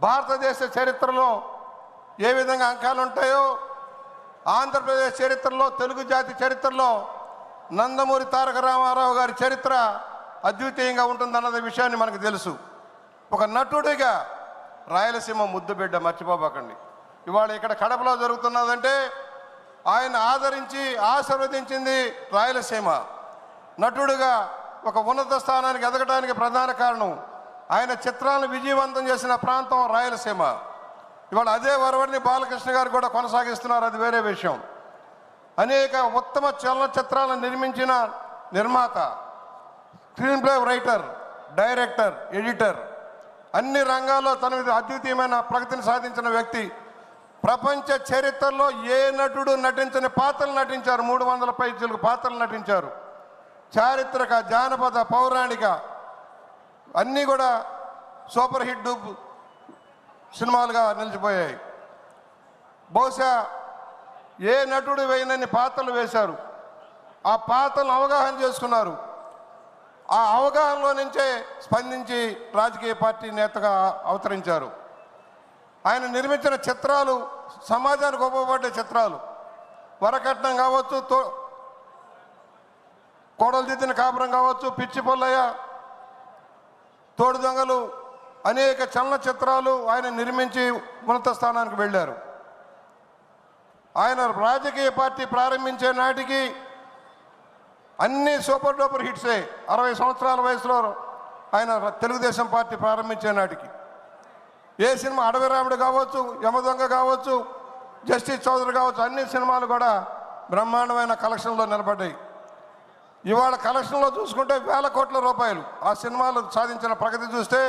భారతదేశ చరిత్రలో ఏ విధంగా అంకాలు ఉంటాయో ఆంధ్రప్రదేశ్ చరిత్రలో, తెలుగు జాతి చరిత్రలో నందమూరి తారక రామారావు గారి చరిత్ర అద్వితీయంగా ఉంటుందన్నది విషయాన్ని మనకు తెలుసు. ఒక నటుడిగా రాయలసీమ ముద్దుబిడ్డ, మర్చిపోబాకండి. ఇవాళ ఇక్కడ కడపలో జరుగుతున్నదంటే ఆయన ఆదరించి ఆశీర్వదించింది రాయలసీమ. నటుడిగా ఒక ఉన్నత స్థానానికి ఎదగడానికి ప్రధాన కారణం ఆయన చిత్రాలను విజయవంతం చేసిన ప్రాంతం రాయలసీమ. ఇవాళ అదే వరవడిని బాలకృష్ణ గారు కూడా కొనసాగిస్తున్నారు, అది వేరే విషయం. అనేక ఉత్తమ చలనచిత్రాలను నిర్మించిన నిర్మాత, screen play writer, director, editor, అన్ని రంగాల్లో తన అద్వితీయమైన ప్రగతిని సాధించిన వ్యక్తి. ప్రపంచ చరిత్రలో ఏ నటుడు నటించని పాత్రలు నటించారు. 300 పైచులకు పాత్రలు నటించారు. చారిత్రక, జానపద, పౌరాణిక అన్నీ కూడా సూపర్ హిట్ సినిమాలుగా నిలిచిపోయాయి. బహుశా ఏ నటుడు వేయనన్ని పాత్రలు వేశారు. ఆ పాత్రలను అవగాహన చేసుకున్నారు. ఆ అవగాహనలో నుంచే స్పందించి రాజకీయ పార్టీ నేతగా అవతరించారు. ఆయన నిర్మించిన చిత్రాలు సమాజానికి ఉపయోగపడే చిత్రాలు. వరకట్నం కావచ్చు, కోడలు దిద్దిన కాపురం కావచ్చు, పిచ్చి పొల్లయ్య, తోడు దొంగలు, అనేక చలనచిత్రాలు ఆయన నిర్మించి ఉన్నత స్థానానికి వెళ్ళారు. ఆయన రాజకీయ పార్టీ ప్రారంభించే నాటికి అన్ని సూపర్ డూపర్ హిట్సే. 60 సంవత్సరాల వయసులో ఆయన తెలుగుదేశం పార్టీ ప్రారంభించే నాటికి ఏ సినిమా, అడవి రాముడు కావచ్చు, యమదొంగ కావచ్చు, జస్టిస్ చౌదరి కావచ్చు, అన్ని సినిమాలు కూడా బ్రహ్మాండమైన కలెక్షన్లో నిలబడ్డాయి. ఇవాళ కలెక్షన్లో చూసుకుంటే వేల కోట్ల రూపాయలు. ఆ సినిమాలు సాధించిన ప్రగతి చూస్తే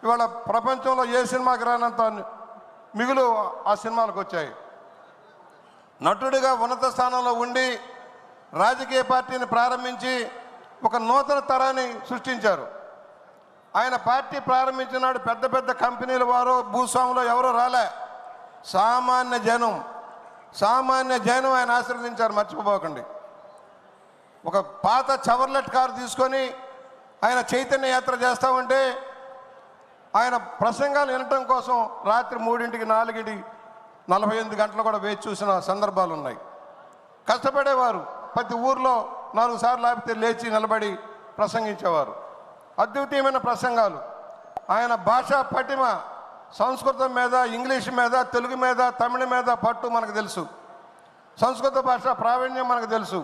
ఇవాళ ప్రపంచంలో ఏ సినిమాకి రానంత మిగులు ఆ సినిమాలకు వచ్చాయి. నటుడిగా ఉన్నత స్థానంలో ఉండి రాజకీయ పార్టీని ప్రారంభించి ఒక నూతన తరాన్ని సృష్టించారు. ఆయన పార్టీ ప్రారంభించినాడు పెద్ద పెద్ద కంపెనీల వారు, భూస్వాములు ఎవరో రాలే. సామాన్య జనం ఆయన ఆశీర్వదించారు, మర్చిపోకండి. ఒక పాత చవర్లెట్ కారు తీసుకొని ఆయన చైతన్య యాత్ర చేస్తూ ఉంటే ఆయన ప్రసంగాలు వినటం కోసం రాత్రి 3ంటికి 4ంటికి 48 గంటలు కూడా వేచి చూసిన సందర్భాలు ఉన్నాయి. కష్టపడేవారు. ప్రతి ఊర్లో 4 సార్లు ఆపితే లేచి నిలబడి ప్రసంగించేవారు. అద్వితీయమైన ప్రసంగాలు. ఆయన భాషా పటిమ, సంస్కృతం మీద, ఇంగ్లీష్ మీద, తెలుగు మీద, తమిళ మీద పట్టు మనకు తెలుసు. సంస్కృత భాష ప్రావీణ్యం మనకు తెలుసు.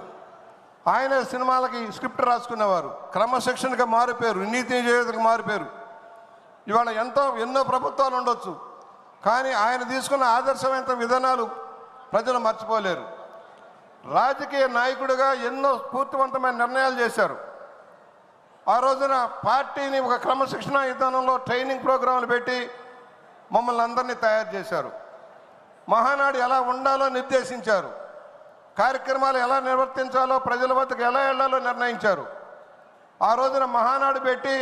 ఆయన సినిమాలకి స్క్రిప్ట్ రాసుకునేవారు. క్రమశిక్షణగా మారిపోయారు, నీతి నిజేతకు మారిపోయారు. ఇవాళ ఎన్నో ప్రభుత్వాలు ఉండొచ్చు, కానీ ఆయన తీసుకున్న ఆదర్శవంత విధానాలు ప్రజలు మర్చిపోలేరు. రాజకీయ నాయకుడిగా ఎన్నో స్ఫూర్తివంతమైన నిర్ణయాలు చేశారు. ఆ రోజున పార్టీని ఒక క్రమశిక్షణ విధానంలో ట్రైనింగ్ ప్రోగ్రాంలు పెట్టి మమ్మల్ని అందరినీ తయారు చేశారు. మహానాడు ఎలా ఉండాలో నిర్దేశించారు. కార్యక్రమాలు ఎలా నిర్వర్తించాలో, ప్రజల వద్దకు ఎలా వెళ్ళాలో నిర్ణయించారు. ఆ రోజున మహానాడు పెట్టి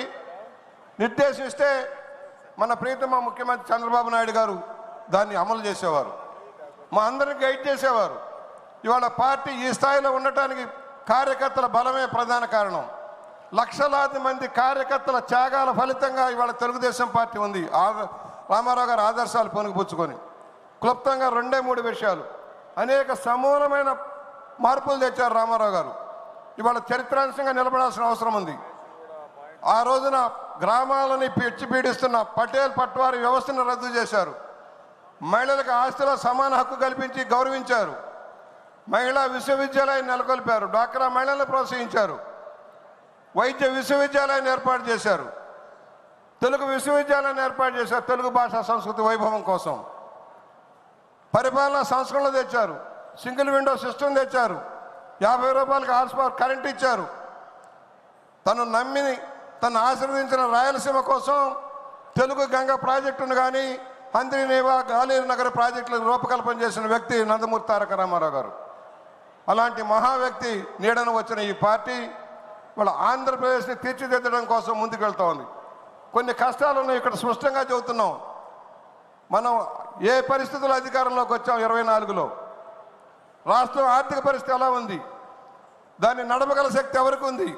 నిర్దేశిస్తే మన ప్రీతమ ముఖ్యమంత్రి చంద్రబాబు నాయుడు గారు దాన్ని అమలు చేసేవారు. మా అందరిని గైడ్ చేసేవారు. ఇవాళ పార్టీ ఈ స్థాయిలో ఉండటానికి కార్యకర్తల బలమే ప్రధాన కారణం. లక్షలాది మంది కార్యకర్తల త్యాగాల ఫలితంగా ఇవాళ తెలుగుదేశం పార్టీ ఉంది. రామారావు గారి ఆదర్శాలు పొనుగుపుచ్చుకొని క్లుప్తంగా 2-3 విషయాలు, అనేక సమూలమైన మార్పులు తెచ్చారు రామారావు గారు. ఇవాళ చరిత్రాంశంగా నిలబడాల్సిన అవసరం ఉంది. ఆ రోజున గ్రామాలని పీడిస్తున్న పటేల్ పట్వారి వ్యవస్థను రద్దు చేశారు. మహిళలకు ఆస్తిలో సమాన హక్కు కల్పించి గౌరవించారు. మహిళా విశ్వవిద్యాలయాన్ని నెలకొల్పారు. డ్వాక్రా మహిళలను ప్రోత్సహించారు. వైద్య విశ్వవిద్యాలయాన్ని ఏర్పాటు చేశారు. తెలుగు విశ్వవిద్యాలయాన్ని ఏర్పాటు చేశారు. తెలుగు భాషా సంస్కృతి వైభవం కోసం పరిపాలనా సంస్కరణలు తెచ్చారు. సింగిల్ విండో సిస్టమ్ తెచ్చారు. 50 రూపాయలకు హార్స్ పవర్ కరెంట్ ఇచ్చారు. తను ఆశీర్వదించిన రాయలసీమ కోసం తెలుగు గంగ ప్రాజెక్టును కానీ, హంద్రీనేవా, గాలేరు నగర ప్రాజెక్టులకు రూపకల్పన చేసిన వ్యక్తి నందమూరి తారక రామారావు గారు. అలాంటి మహా వ్యక్తి నీడను వచ్చిన ఈ పార్టీ వాళ్ళ ఆంధ్రప్రదేశ్ని తీర్చిదిద్దడం కోసం ముందుకు వెళ్తూ ఉంది. కొన్ని కష్టాలను ఇక్కడ స్పష్టంగా చెబుతున్నాం. మనం ఏ పరిస్థితుల్లో అధికారంలోకి వచ్చాం 24లో, రాష్ట్రం ఆర్థిక పరిస్థితి ఎలా ఉంది, దాన్ని నడపగల శక్తి ఎవరికి ఉంది,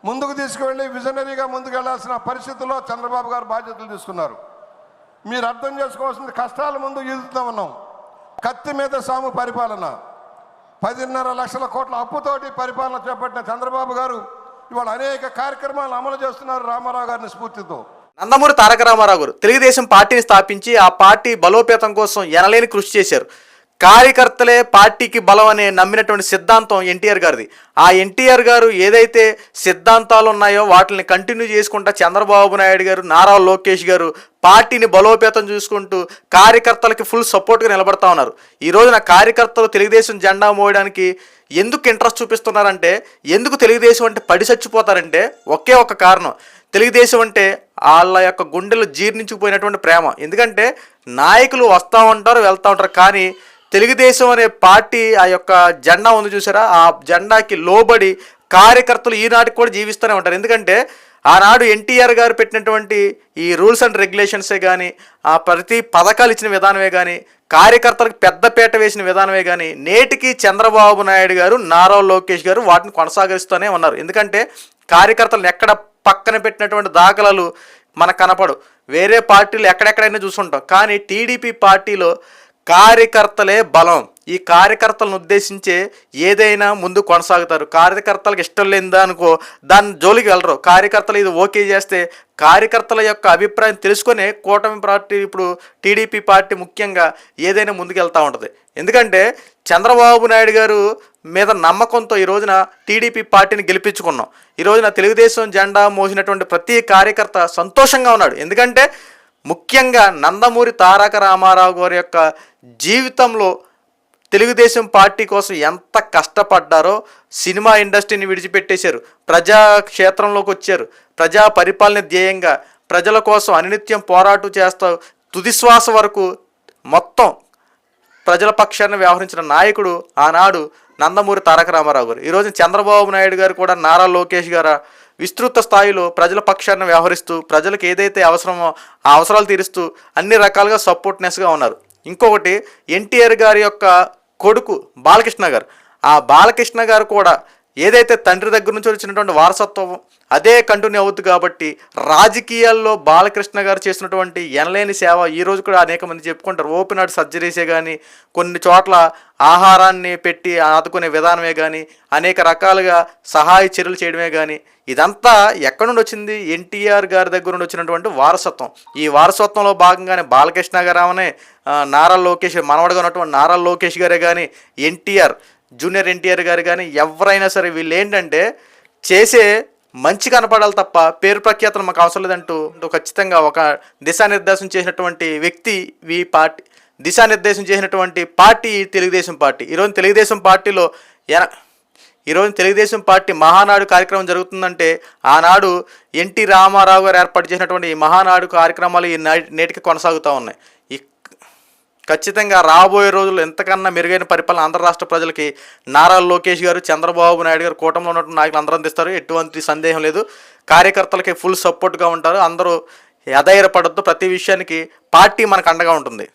ముందుకు తీసుకువెళ్ళి విజనరీగా ముందుకు వెళ్లాల్సిన పరిస్థితుల్లో చంద్రబాబు గారు బాధ్యతలు తీసుకున్నారు. మీరు అర్థం చేసుకోవాల్సింది కష్టాల ముందు ఈదుతూ ఉన్నాం. కత్తి మీద సాము పరిపాలన, 10.5 లక్షల కోట్ల అప్పుతోటి పరిపాలన చేపట్టిన చంద్రబాబు గారు ఇవాళ అనేక కార్యక్రమాలు అమలు చేస్తున్నారు రామారావు గారిని స్ఫూర్తితో. నందమూరి తారక రామారావు గారు తెలుగుదేశం పార్టీని స్థాపించి ఆ పార్టీ బలోపేతం కోసం ఎనలేని కృషి చేశారు. కార్యకర్తలే పార్టీకి బలం అనే నమ్మినటువంటి సిద్ధాంతం ఎన్టీఆర్ గారిది. ఆ ఎన్టీఆర్ గారు ఏదైతే సిద్ధాంతాలు ఉన్నాయో వాటిని కంటిన్యూ చేసుకుంటా చంద్రబాబు నాయుడు గారు, నారా లోకేష్ గారు పార్టీని బలోపేతం చూసుకుంటూ కార్యకర్తలకి ఫుల్ సపోర్ట్గా నిలబడతా ఉన్నారు. ఈ రోజున కార్యకర్తలు తెలుగుదేశం జెండా మోయడానికి ఎందుకు ఇంట్రెస్ట్ చూపిస్తున్నారంటే, ఎందుకు తెలుగుదేశం అంటే పడి చచ్చిపోతారంటే ఒకే ఒక కారణం. తెలుగుదేశం అంటే వాళ్ళ యొక్క గుండెలు జీర్ణించుకుపోయినటువంటి ప్రేమ. ఎందుకంటే నాయకులు వస్తూ ఉంటారు, వెళ్తూ ఉంటారు, కానీ తెలుగుదేశం అనే పార్టీ ఆ యొక్క జెండా ఉంది చూసారా, ఆ జెండాకి లోబడి కార్యకర్తలు ఈనాటికి కూడా జీవిస్తూనే ఉంటారు. ఎందుకంటే ఆనాడు ఎన్టీఆర్ గారు పెట్టినటువంటి ఈ రూల్స్ అండ్ రెగ్యులేషన్సే కానీ, ఆ ప్రతి పథకాలు ఇచ్చిన విధానమే కానీ, కార్యకర్తలకు పెద్దపీట వేసిన విధానమే కానీ నేటికి చంద్రబాబు నాయుడు గారు, నారా లోకేష్ గారు వాటిని కొనసాగిస్తూనే ఉన్నారు. ఎందుకంటే కార్యకర్తలను ఎక్కడ పక్కన పెట్టినటువంటి దాఖలాలు మనకు కనపడు. వేరే పార్టీలు ఎక్కడెక్కడైనా చూసుంటాం, కానీ టీడీపీ పార్టీలో కార్యకర్తలే బలం. ఈ కార్యకర్తలను ఉద్దేశించే ఏదైనా ముందు కొనసాగుతారు. కార్యకర్తలకు ఇష్టం లేనిదా అనుకో దాని జోలికి వెళ్ళరు. కార్యకర్తలు ఇది ఓకే చేస్తే కార్యకర్తల యొక్క అభిప్రాయం తెలుసుకొని కూటమి పార్టీ, ఇప్పుడు టీడీపీ పార్టీ ముఖ్యంగా ఏదైనా ముందుకు వెళ్తూ ఉంటుంది. ఎందుకంటే చంద్రబాబు నాయుడు గారు మీద నమ్మకంతో ఈ రోజున టీడీపీ పార్టీని గెలిపించుకున్నాం. ఈ రోజున తెలుగుదేశం జెండా మోసినటువంటి ప్రతి కార్యకర్త సంతోషంగా ఉన్నాడు. ఎందుకంటే ముఖ్యంగా నందమూరి తారక రామారావు గారి యొక్క జీవితంలో తెలుగుదేశం పార్టీ కోసం ఎంత కష్టపడ్డారో, సినిమా ఇండస్ట్రీని విడిచిపెట్టేశారు, ప్రజాక్షేత్రంలోకి వచ్చారు, ప్రజా పరిపాలన ధ్యేయంగా ప్రజల కోసం అనినిత్యం పోరాటం చేస్తూ తుదిశ్వాస వరకు మొత్తం ప్రజల పక్షాన్ని వ్యవహరించిన నాయకుడు ఆనాడు నందమూరి తారక రామారావు గారు. ఈరోజు చంద్రబాబు నాయుడు గారు కూడా, నారా లోకేష్ గారు విస్తృత స్థాయిలో ప్రజల పక్షాన్ని వ్యవహరిస్తూ ప్రజలకు ఏదైతే అవసరమో ఆ అవసరాలు తీరుస్తూ అన్ని రకాలుగా సపోర్ట్నెస్గా ఉన్నారు. ఇంకొకటి ఎన్టీఆర్ గారి యొక్క కొడుకు బాలకృష్ణ గారు, ఆ బాలకృష్ణ గారు కూడా ఏదైతే తండ్రి దగ్గర నుంచి వచ్చినటువంటి వారసత్వం అదే కంటిన్యూ అవుతుంది. కాబట్టి రాజకీయాల్లో బాలకృష్ణ గారు చేసినటువంటి ఎనలేని సేవ ఈ రోజు కూడా అనేక మంది చెప్పుకుంటారు. ఓపెన్ హార్ట్ సర్జరీసే కానీ, కొన్ని చోట్ల ఆహారాన్ని పెట్టి ఆదుకునే విధానమే కానీ, అనేక రకాలుగా సహాయ చర్యలు చేయడమే కానీ, ఇదంతా ఎక్కడి నుండి వచ్చింది? ఎన్టీఆర్ గారి దగ్గర నుండి వచ్చినటువంటి వారసత్వం. ఈ వారసత్వంలో భాగంగానే బాలకృష్ణ గారు అవనే, నారా లోకేష్ మనవడుగా ఉన్నటువంటి నారా లోకేష్ గారే కానీ, ఎన్టీఆర్ జూనియర్ ఎన్టీఆర్ గారు కానీ ఎవరైనా సరే వీళ్ళు ఏంటంటే చేసే మంచి కనపడాలి తప్ప పేరు ప్రఖ్యాతలు మాకు అవసరం లేదంటూ ఖచ్చితంగా ఒక దిశానిర్దేశం చేసినటువంటి వ్యక్తి ఈ పార్టీ, దిశానిర్దేశం చేసినటువంటి పార్టీ తెలుగుదేశం పార్టీ. ఈరోజు తెలుగుదేశం పార్టీ మహానాడు కార్యక్రమం జరుగుతుందంటే ఆనాడు ఎన్టీ రామారావు గారు ఏర్పాటు చేసినటువంటి ఈ మహానాడు కార్యక్రమాలు ఈ నేటికి కొనసాగుతూ ఉన్నాయి. ఖచ్చితంగా రాబోయే రోజుల్లో ఎంతకన్నా మెరుగైన పరిపాలన ఆంధ్ర రాష్ట్ర ప్రజలకి నారా లోకేష్ గారు, చంద్రబాబు నాయుడు గారు కూటమిలో ఉన్నటువంటి నాయకులు అందరూ అందిస్తారు. ఎటువంటి సందేహం లేదు. కార్యకర్తలకి ఫుల్ సపోర్ట్గా ఉంటారు. అందరూ అధైర్యపడొద్దు. ప్రతి విషయానికి పార్టీ మనకు అండగా ఉంటుంది.